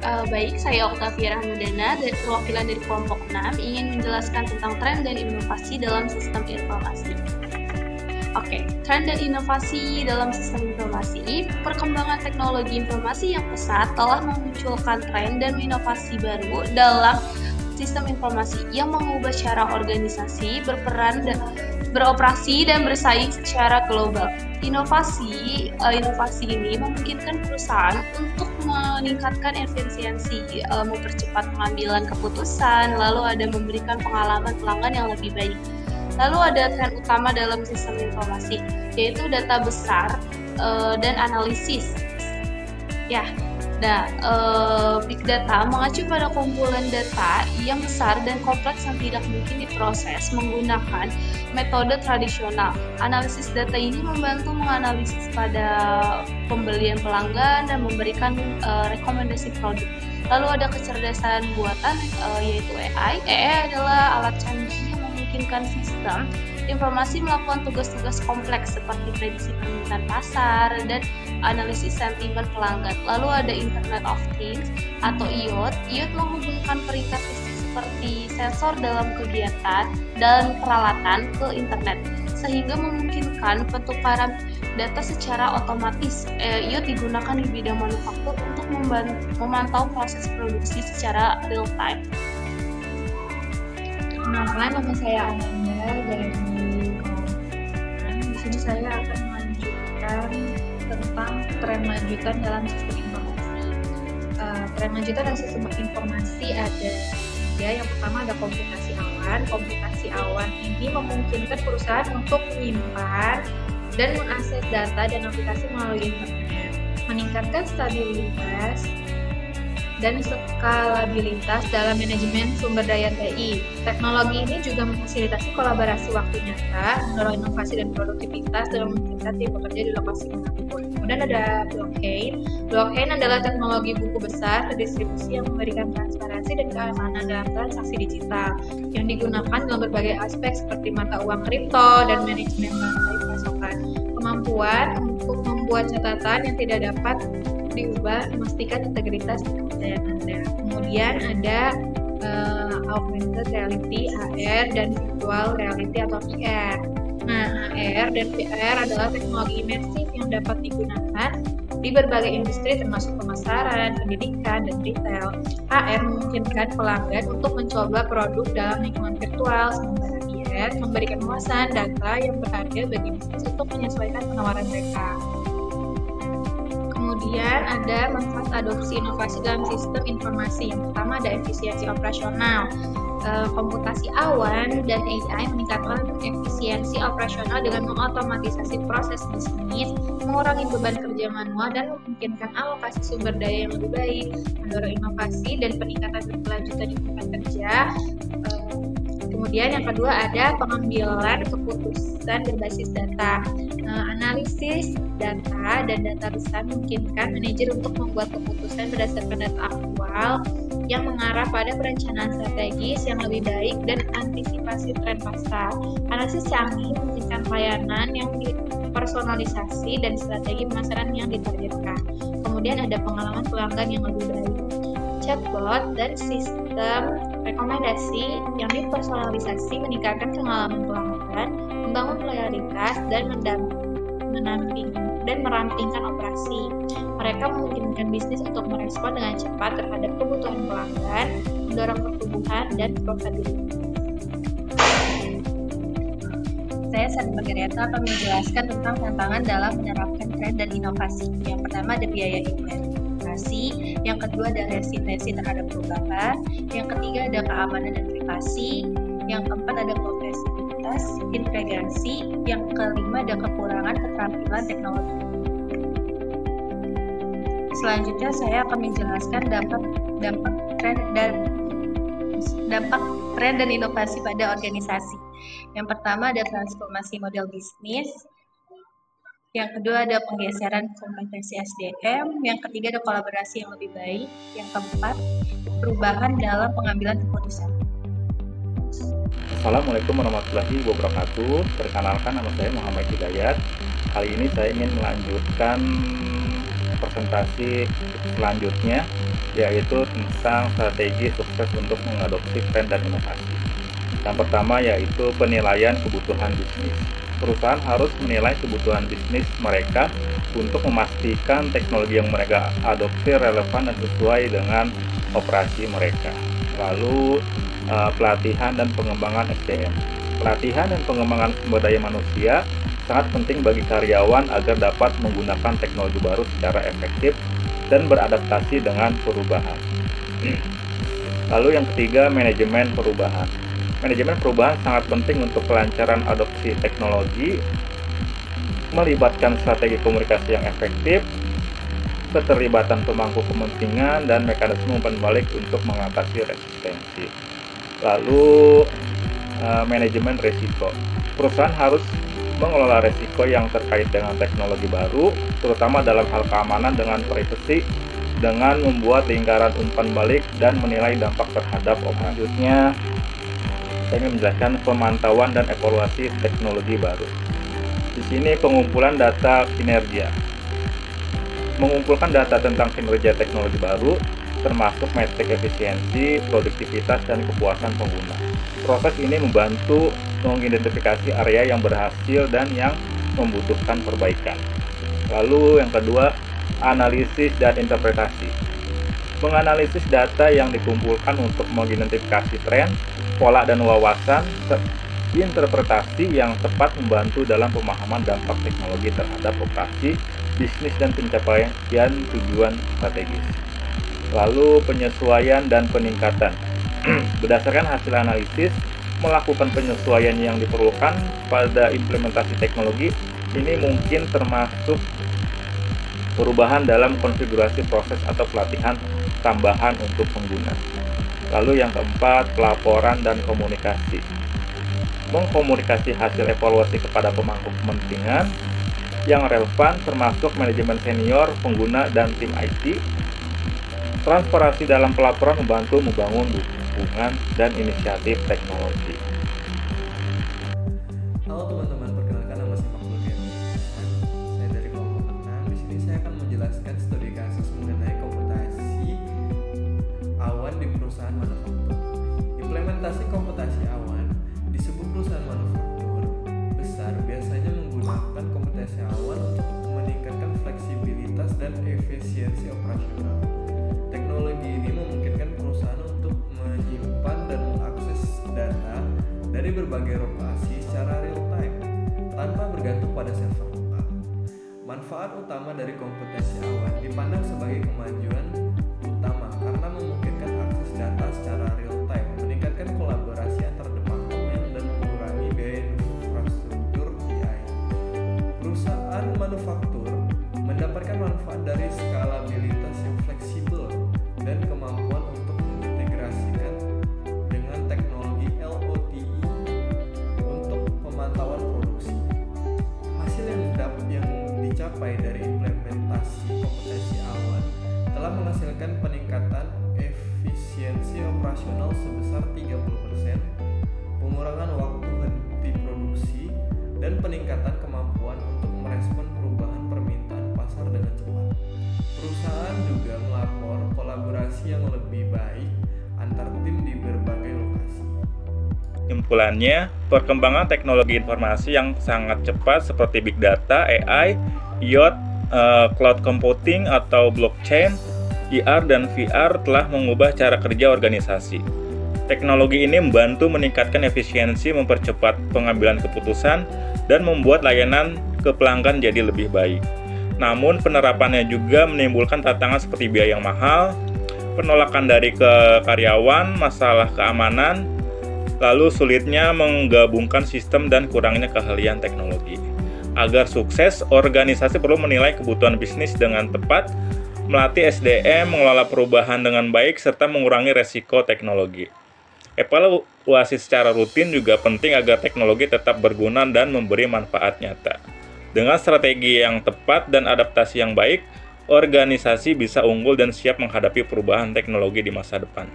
Baik, saya Oktavia Rahmadana dari perwakilan dari kelompok 6 ingin menjelaskan tentang tren dan inovasi dalam sistem informasi. Oke, tren dan inovasi dalam sistem informasi, perkembangan teknologi informasi yang pesat telah memunculkan tren dan inovasi baru dalam sistem informasi yang mengubah cara organisasi berperan dan beroperasi dan bersaing secara global. Inovasi ini memungkinkan perusahaan untuk meningkatkan efisiensi, mempercepat pengambilan keputusan, lalu ada memberikan pengalaman pelanggan yang lebih baik. Lalu ada tren utama dalam sistem informasi, yaitu data besar dan analisis. Ya, big data mengacu pada kumpulan data yang besar dan kompleks yang tidak mungkin diproses menggunakan metode tradisional. Analisis data ini membantu menganalisis pada pembelian pelanggan dan memberikan rekomendasi produk. Lalu ada kecerdasan buatan, yaitu AI. AI adalah alat canggih yang memungkinkan sistem informasi melakukan tugas-tugas kompleks seperti prediksi permintaan pasar dan analisis sentimen pelanggan. Lalu ada Internet of Things atau IoT. IoT menghubungkan perangkat fisik seperti sensor dalam kegiatan dan peralatan ke internet, sehingga memungkinkan pertukaran data secara otomatis. IoT digunakan di bidang manufaktur untuk memantau proses produksi secara real time. Perkenalkan, nama saya Amanda dari di sini saya akan melanjutkan tentang tren lanjutan dalam sistem informasi. Tren lanjutan dalam sistem informasi ada tiga. Yang pertama ada komputasi awan. Komputasi awan ini memungkinkan perusahaan untuk menyimpan dan mengakses data dan aplikasi melalui internet, meningkatkan stabilitas dan skalabilitas dalam manajemen sumber daya TI. Teknologi ini juga memfasilitasi kolaborasi waktu nyata, mendorong inovasi dan produktivitas dalam meningkatkan tim bekerja di lokasi manapun. Kemudian ada blockchain. Blockchain adalah teknologi buku besar redistribusi yang memberikan transparansi dan keamanan dalam transaksi digital yang digunakan dalam berbagai aspek seperti mata uang kripto dan manajemen rantai pasokan. Kemampuan untuk membuat catatan yang tidak dapat diubah, memastikan integritas dan kepercayaan Anda. Kemudian ada augmented reality (AR) dan virtual reality atau VR. Nah, AR dan VR adalah teknologi imersif yang dapat digunakan di berbagai industri termasuk pemasaran, pendidikan, dan retail. AR memungkinkan pelanggan untuk mencoba produk dalam lingkungan virtual, sementara VR memberikan ulasan data yang berharga bagi bisnis untuk menyesuaikan penawaran mereka. Kemudian ada manfaat adopsi inovasi dalam sistem informasi. Yang pertama ada efisiensi operasional. Komputasi awan dan AI meningkatkan efisiensi operasional dengan mengotomatisasi proses bisnis, mengurangi beban kerja manual, dan memungkinkan alokasi sumber daya yang lebih baik, mendorong inovasi dan peningkatan berkelanjutan di tempat kerja. Kemudian yang kedua ada pengambilan keputusan berbasis data. Analisis data dan data besar memungkinkan manajer untuk membuat keputusan berdasarkan data aktual yang mengarah pada perencanaan strategis yang lebih baik dan antisipasi tren pasar. Analisis canggih memungkinkan pelayanan yang dipersonalisasi dan strategi pemasaran yang ditargetkan. Kemudian ada pengalaman pelanggan yang lebih baik. Chatbot dan sistem rekomendasi yang dipersonalisasi meningkatkan pengalaman pelanggan, membangun loyalitas dan merampingkan operasi. Mereka memungkinkan bisnis untuk merespon dengan cepat terhadap kebutuhan pelanggan, mendorong pertumbuhan dan profitabilitas. Saya Sari Margareta akan menjelaskan tentang tantangan dalam menerapkan tren dan inovasi. Yang pertama ada biaya implementasi, yang kedua ada resistensi terhadap perubahan, yang ketiga ada keamanan dan privasi, yang keempat ada kompleksitas, integrasi, yang kelima ada kekurangan keterampilan teknologi. Selanjutnya saya akan menjelaskan dampak tren dan inovasi pada organisasi. Yang pertama ada transformasi model bisnis, yang kedua ada penggeseran kompetensi SDM, yang ketiga ada kolaborasi yang lebih baik, yang keempat perubahan dalam pengambilan keputusan. Assalamualaikum warahmatullahi wabarakatuh. Perkenalkan, nama saya Muhammad Hidayat. Kali ini saya ingin melanjutkan presentasi selanjutnya yaitu tentang strategi sukses untuk mengadopsi tren dan inovasi. Yang pertama yaitu penilaian kebutuhan bisnis. Perusahaan harus menilai kebutuhan bisnis mereka untuk memastikan teknologi yang mereka adopsi relevan dan sesuai dengan operasi mereka. Lalu pelatihan dan pengembangan SDM. Pelatihan dan pengembangan sumber daya manusia sangat penting bagi karyawan agar dapat menggunakan teknologi baru secara efektif dan beradaptasi dengan perubahan. Lalu yang ketiga, manajemen perubahan. Manajemen perubahan sangat penting untuk kelancaran adopsi teknologi, melibatkan strategi komunikasi yang efektif, keterlibatan pemangku kepentingan, dan mekanisme umpan balik untuk mengatasi resistensi. Lalu, manajemen risiko. Perusahaan harus mengelola risiko yang terkait dengan teknologi baru, terutama dalam hal keamanan dengan privasi, dengan membuat lingkaran umpan balik dan menilai dampak terhadap selanjutnya. Saya ingin menjelaskan pemantauan dan evaluasi teknologi baru. Di sini pengumpulan data kinerja. Mengumpulkan data tentang kinerja teknologi baru, termasuk metrik efisiensi, produktivitas, dan kepuasan pengguna. Proses ini membantu mengidentifikasi area yang berhasil dan yang membutuhkan perbaikan. Lalu yang kedua, analisis dan interpretasi. Menganalisis data yang dikumpulkan untuk mengidentifikasi tren, pola dan wawasan, interpretasi yang tepat membantu dalam pemahaman dampak teknologi terhadap operasi, bisnis, dan pencapaian tujuan strategis. Lalu penyesuaian dan peningkatan. Berdasarkan hasil analisis, melakukan penyesuaian yang diperlukan pada implementasi teknologi ini mungkin termasuk perubahan dalam konfigurasi proses atau pelatihan tambahan untuk pengguna. Lalu yang keempat, pelaporan dan komunikasi. Mengkomunikasi hasil evaluasi kepada pemangku kepentingan yang relevan termasuk manajemen senior, pengguna, dan tim IT. Transparansi dalam pelaporan membantu membangun dukungan dan inisiatif teknologi. Halo teman-teman, perkenalkan nama saya Makhluk Yemi. Saya dari kelompok 6. Di sini saya akan menjelaskan studi kasus mengenai komputasi awan di perusahaan manufaktur. Implementasi komputasi awan di sebuah perusahaan manufaktur besar biasanya menggunakan komputasi awan untuk meningkatkan fleksibilitas dan efisiensi operasional. Teknologi ini memungkinkan perusahaan untuk menyimpan dan mengakses data dari berbagai lokasi secara real time tanpa bergantung pada server lokal. Manfaat utama dari komputasi awan dipandang sebagai kemajuan utama karena memungkinkan akses data secara real time, meningkatkan kolaborasi antar departemen, dan mengurangi biaya infrastruktur TI. Perusahaan manufaktur mendapatkan manfaat dari skalabilitas yang fleksibel dan kemampuan untuk mengintegrasikan dengan teknologi LOTE untuk pemantauan produksi. Hasil yang dicapai dari implementasi komputasi awan telah menghasilkan peningkatan efisiensi operasional sebesar 30%, pengurangan waktu henti produksi, dan peningkatan kemampuan untuk merespon perubahan permintaan pasar dengan cepat. Perusahaan juga melapor kolaborasi yang lebih baik antar tim di berbagai lokasi. Kesimpulannya, perkembangan teknologi informasi yang sangat cepat seperti big data, AI, IoT, cloud computing atau blockchain, IR dan VR telah mengubah cara kerja organisasi. Teknologi ini membantu meningkatkan efisiensi, mempercepat pengambilan keputusan, dan membuat layanan ke pelanggan jadi lebih baik. Namun penerapannya juga menimbulkan tantangan seperti biaya yang mahal, penolakan dari karyawan, masalah keamanan, lalu sulitnya menggabungkan sistem dan kurangnya keahlian teknologi. Agar sukses, organisasi perlu menilai kebutuhan bisnis dengan tepat, melatih SDM, mengelola perubahan dengan baik, serta mengurangi resiko teknologi. Evaluasi secara rutin juga penting agar teknologi tetap berguna dan memberi manfaat nyata. Dengan strategi yang tepat dan adaptasi yang baik, organisasi bisa unggul dan siap menghadapi perubahan teknologi di masa depan.